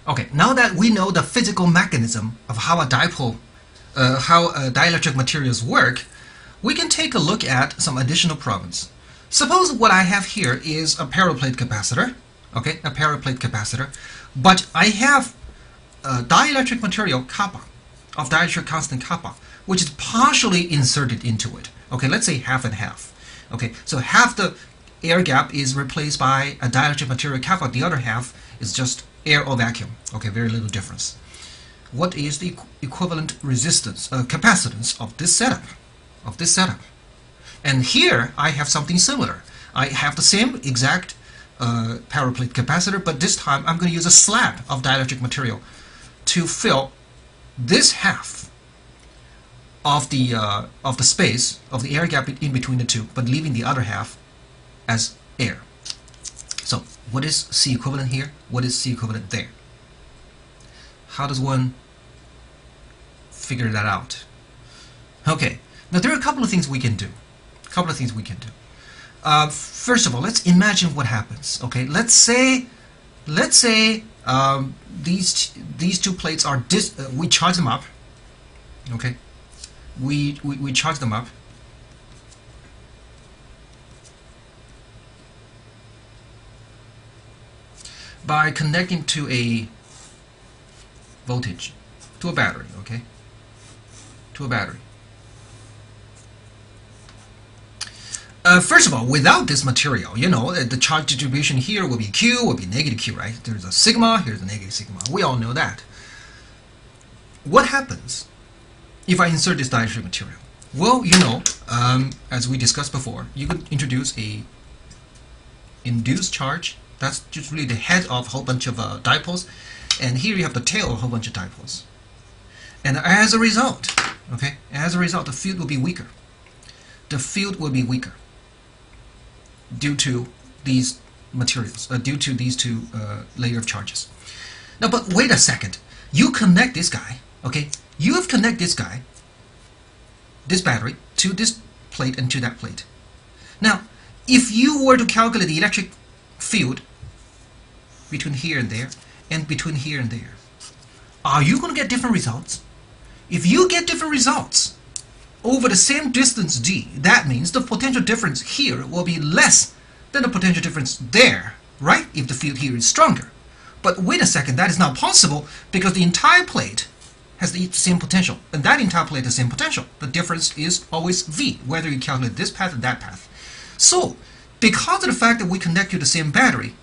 Okay, now that we know the physical mechanism of how a dipole, how dielectric materials work, we can take a look at some additional problems. Suppose what I have here is a parallel plate capacitor, okay, a parallel plate capacitor, but I have a dielectric material kappa, of dielectric constant kappa, which is partially inserted into it. Okay, let's say half and half. Okay, so half the air gap is replaced by a dielectric material kappa, the other half is just air or vacuum. Okay, very little difference. What is the equivalent resistance, capacitance of this setup? And here I have something similar. I have the same exact parallel plate capacitor, but this time I'm going to use a slab of dielectric material to fill this half of the space of the air gap in between the two, but leaving the other half as air. So what is C equivalent here? What is C equivalent there? How does one figure that out? Okay, now there are a couple of things we can do. First of all, let's imagine what happens. Okay, let's say these two plates are we charge them up. Okay, we charge them up. By connecting to a voltage, to a battery, okay? To a battery. First of all, without this material, you know, the charge distribution here will be Q, will be negative Q, right? There's a sigma, here's a negative sigma. We all know that. What happens if I insert this dielectric material? Well, you know, as we discussed before, you could introduce a induced charge. That's just really the head of a whole bunch of dipoles, and here you have the tail of a whole bunch of dipoles. And as a result, okay, the field will be weaker. The field will be weaker due to these materials, due to these two layer of charges. Now, but wait a second. You connect this guy, okay? You have connected this guy, this battery, to this plate and to that plate. Now, if you were to calculate the electric field between here and there, and between here and there, are you going to get different results? If you get different results over the same distance d, that means the potential difference here will be less than the potential difference there, right? If the field here is stronger. But wait a second, that is not possible because the entire plate has the same potential, and that entire plate has the same potential. The difference is always v, whether you calculate this path or that path. So, because of the fact that we connect to the same battery,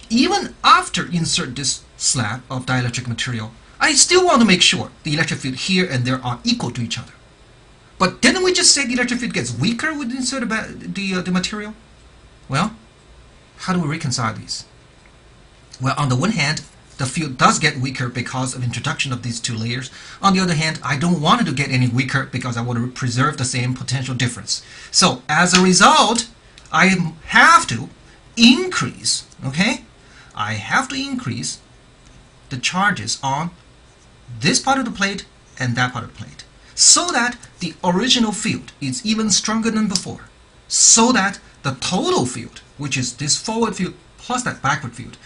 even after insert this slab of dielectric material, I still want to make sure the electric field here and there are equal to each other. But didn't we just say the electric field gets weaker with insert the material? Well, how do we reconcile these? Well, on the one hand, the field does get weaker because of introduction of these two layers. On the other hand, I don't want it to get any weaker because I want to preserve the same potential difference. So, as a result, I have to increase, okay? I have to increase the charges on this part of the plate and that part of the plate, so that the original field is even stronger than before, so that the total field, which is this forward field plus that backward field,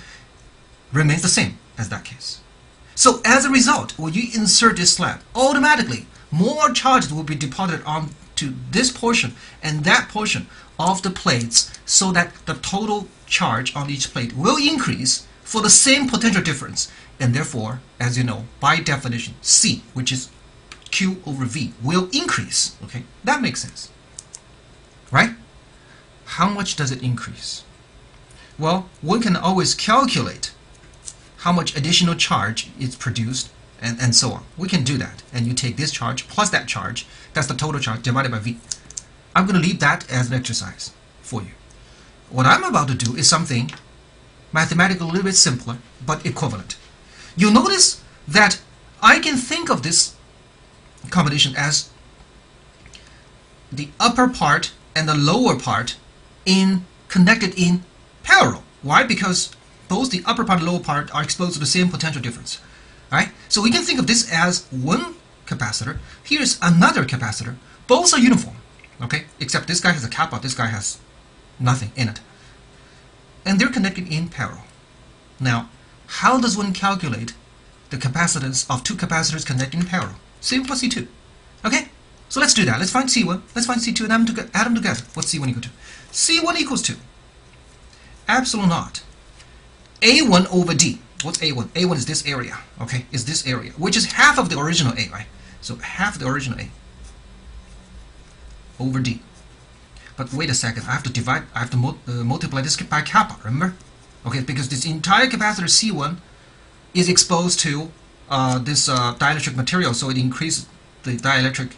remains the same as that case. So as a result, when you insert this slab, automatically more charges will be deposited onto this portion and that portion of the plates, so that the total charge on each plate will increase for the same potential difference, and therefore, as you know, by definition, C, which is Q over V, will increase. Okay, that makes sense, right? How much does it increase? Well, one can always calculate how much additional charge is produced, and so on. We can do that, and you take this charge plus that charge, that's the total charge, divided by V. I'm going to leave that as an exercise for you. What I'm about to do is something mathematically a little bit simpler, but equivalent. You'll notice that I can think of this combination as the upper part and the lower part connected in parallel. Why? Because both the upper part and lower part are exposed to the same potential difference. Right? So we can think of this as one capacitor. Here's another capacitor. Both are uniform. Okay? Except this guy has a kappa, this guy has nothing in it. And they're connected in parallel. Now, how does one calculate the capacitance of two capacitors connecting in parallel. C1 plus C2. Okay? So let's do that. Let's find C1. Let's find C2 and add them together. What's C1 equal to? C1 equals to epsilon naught A1 over D. What's A1? A1 is this area. Okay? Is this area, which is half of the original A, right? So half the original A over D. But wait a second. I have to divide. I have to multiply this by kappa. Remember? Okay, because this entire capacitor C1 is exposed to this dielectric material, so it increases the dielectric,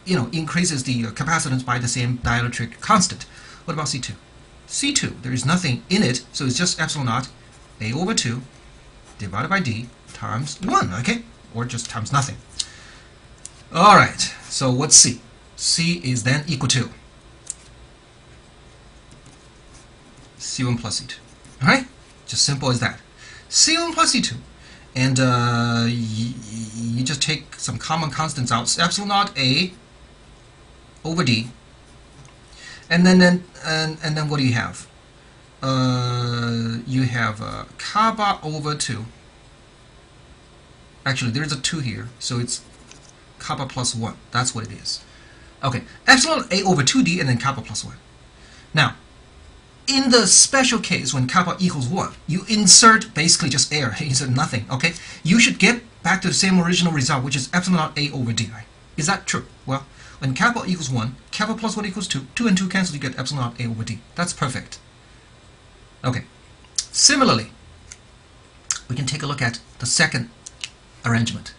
increases the capacitance by the same dielectric constant. What about C2? C2, there is nothing in it, so it's just epsilon naught A over 2 divided by D times 1, okay? Or just times nothing. Alright, so what's C? C is then equal to C1 plus C2. Alright? Just simple as that. C1 plus C2. And you just take some common constants out. Epsilon naught A over D. And then what do you have? You have kappa over 2. Actually, there's a 2 here, so it's kappa plus 1. That's what it is. Okay, epsilon A over 2D and then kappa plus 1. Now, in the special case when kappa equals 1, you insert basically just air, insert nothing, okay? You should get back to the same original result, which is epsilon naught A over D, right? Is that true? Well, when kappa equals 1, kappa plus 1 equals 2. 2 and 2 cancel, you get epsilon naught A over D. That's perfect. Okay. Similarly, we can take a look at the second arrangement.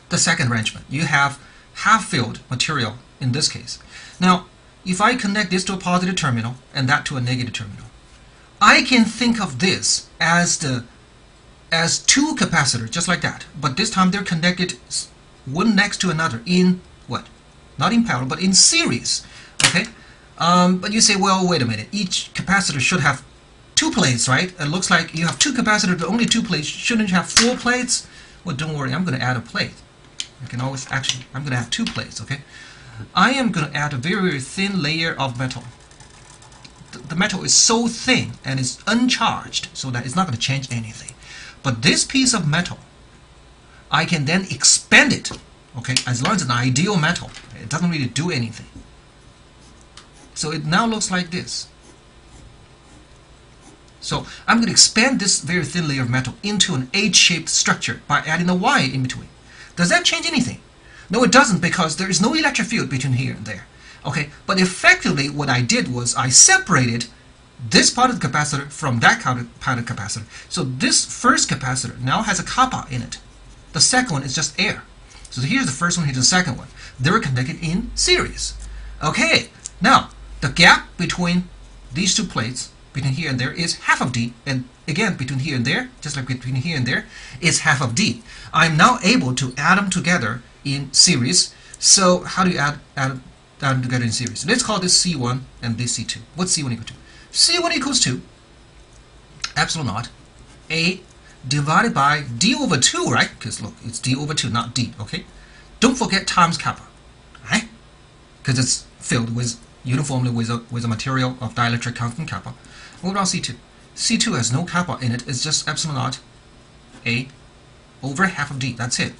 The second arrangement, you have half-filled material in this case. Now, if I connect this to a positive terminal and that to a negative terminal, I can think of this as two capacitors, just like that. But this time they're connected one next to another in what? Not in parallel, but in series. Okay? But you say, well, wait a minute. Each capacitor should have 2 plates, right? It looks like you have 2 capacitors, but only 2 plates. Shouldn't you have 4 plates? Well, don't worry. I'm going to add a plate. I can always actually, I'm going to have 2 plates, okay? I am going to add a very, very thin layer of metal. The metal is so thin and is uncharged so that it's not going to change anything. But this piece of metal, I can then expand it, okay? As long as it's an ideal metal, it doesn't really do anything. So it now looks like this. So I'm going to expand this very thin layer of metal into an H-shaped structure by adding a wire in between. Does that change anything? No, it doesn't, because there is no electric field between here and there. Okay, but effectively what I did was I separated this part of the capacitor from that part of the capacitor. So this first capacitor now has a kappa in it. The second one is just air. So here's the first one, here's the second one. They're connected in series. Okay, now the gap between these 2 plates, between here and there, is half of D, and again between here and there, just like between here and there, is half of D. I'm now able to add them together in series. So how do you add them together in series? Let's call this C1 and this C2. What's C1 equal to? C1 equals to epsilon naught A divided by D over 2, right? Because look, it's D over 2, not D, okay? Don't forget times kappa, right? Because it's filled with uniformly with a material of dielectric constant kappa. What about C2? C2 has no kappa in it. It's just epsilon naught A over half of D. That's it.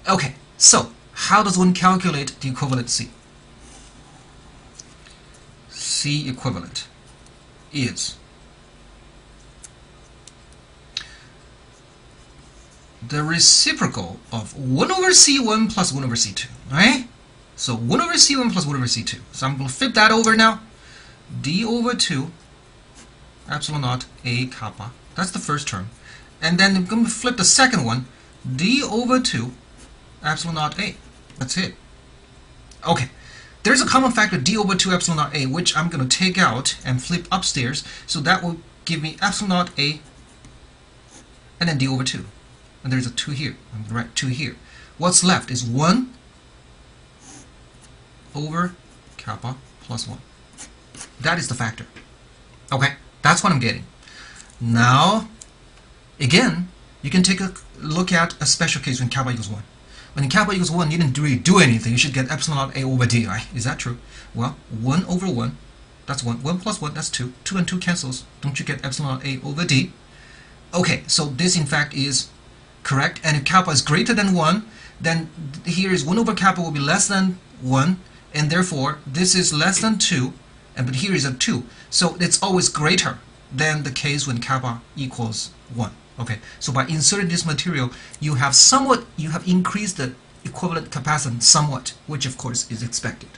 Okay, so how does one calculate the equivalent C? C equivalent is the reciprocal of 1 over C1 plus 1 over C2, right? So 1 over C1 plus 1 over C2. So I'm going to flip that over now. D over 2 epsilon naught A kappa. That's the first term. And then I'm going to flip the second one. D over 2 epsilon naught A. That's it. Okay. There's a common factor D over 2 epsilon naught A, which I'm going to take out and flip upstairs. So that will give me epsilon naught A and then D over 2. And there's a 2 here. I'm going to write 2 here. What's left is 1 over kappa plus 1. That is the factor. Okay, that's what I'm getting. Now, again, you can take a look at a special case when kappa equals 1. When kappa equals 1, you didn't really do anything. You should get epsilon naught A over D, right? Is that true? Well, 1 over 1, that's 1. 1 plus 1, that's 2. 2 and 2 cancels. Don't you get epsilon naught A over D? Okay, so this in fact is correct? And if kappa is greater than 1, then here is 1 over kappa will be less than 1, and therefore this is less than 2, but here is a 2. So it's always greater than the case when kappa equals 1. Okay, so by inserting this material, you have increased the equivalent capacitance somewhat, which of course is expected.